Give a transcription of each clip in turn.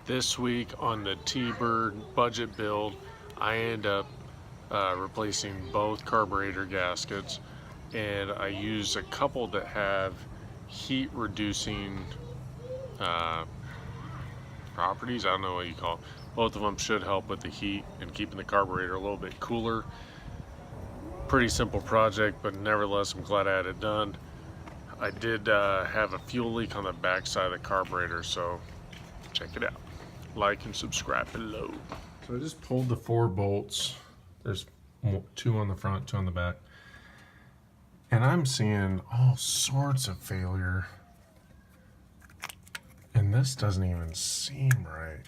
This week on the T-Bird budget build, I end up replacing both carburetor gaskets, and I use a couple that have heat reducing properties. I don't know what you call it. Both of them should help with the heat and keeping the carburetor a little bit cooler. Pretty simple project, but nevertheless I'm glad I had it done. I did have a fuel leak on the back side of the carburetor, so check it out. Like and subscribe below. So I just pulled the 4 bolts. There's 2 on the front, 2 on the back. And I'm seeing all sorts of failure. And this doesn't even seem right.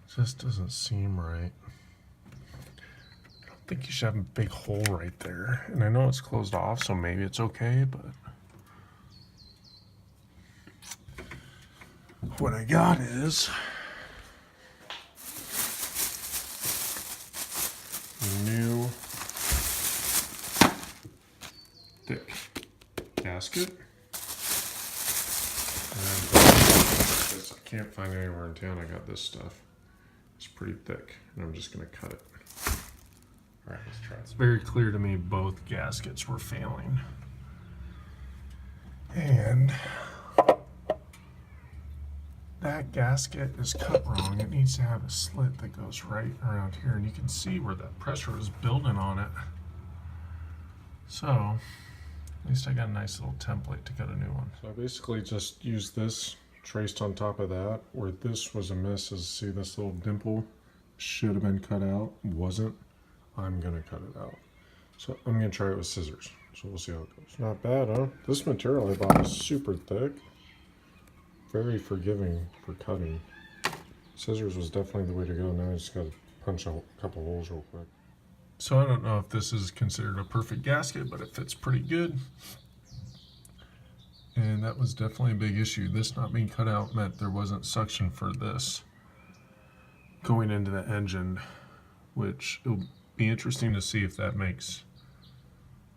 It just doesn't seem right. I don't think you should have a big hole right there. And I know it's closed off, so maybe it's okay, but what I got is new thick gasket. And I can't find it anywhere in town. I got this stuff. It's pretty thick, and I'm just gonna cut it. All right, let's try it. It's very clear to me both gaskets were failing. And that gasket is cut wrong. It needs to have a slit that goes right around here, and you can see where that pressure was building on it. So at least I got a nice little template to cut a new one. So I basically just used this traced on top of that. Where this was a miss is, see this little dimple should have been cut out, wasn't. I'm gonna cut it out. So I'm gonna try it with scissors. So we'll see how it goes. Not bad, huh? This material I bought is super thick. Very forgiving for cutting. Scissors was definitely the way to go. Now I just gotta punch a couple holes real quick. So I don't know if this is considered a perfect gasket, but it fits pretty good. And that was definitely a big issue. This not being cut out meant there wasn't suction for this going into the engine, which it'll be interesting to see if that makes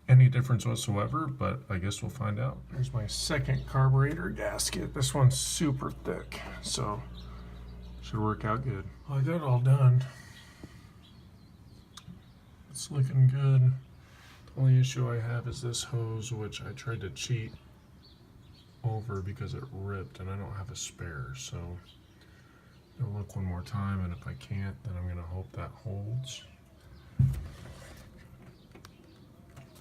any difference whatsoever, but I guess we'll find out. Here's my second carburetor gasket. This one's super thick, so should work out good. Well, I got it all done. It's looking good. The only issue I have is this hose, which I tried to cheat over because it ripped and I don't have a spare, so I'll look one more time, and if I can't, then I'm gonna hope that holds.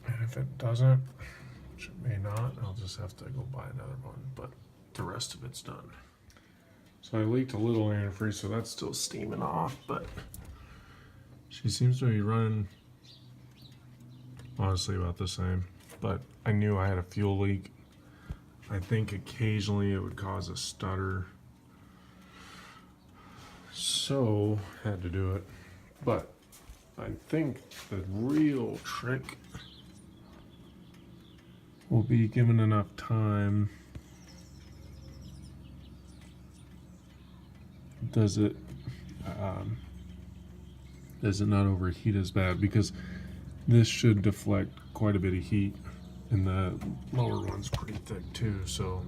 And if it doesn't, which it may not, I'll just have to go buy another one, but the rest of it's done. So I leaked a little antifreeze, so that's still steaming off, but she seems to be running honestly about the same. But I knew I had a fuel leak. I think occasionally it would cause a stutter, so had to do it. But I think the real trick will be given enough time. Does it not overheat as bad? Because this should deflect quite a bit of heat, and the lower one's pretty thick too, so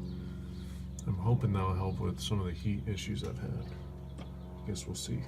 I'm hoping that'll help with some of the heat issues I've had. I guess we'll see.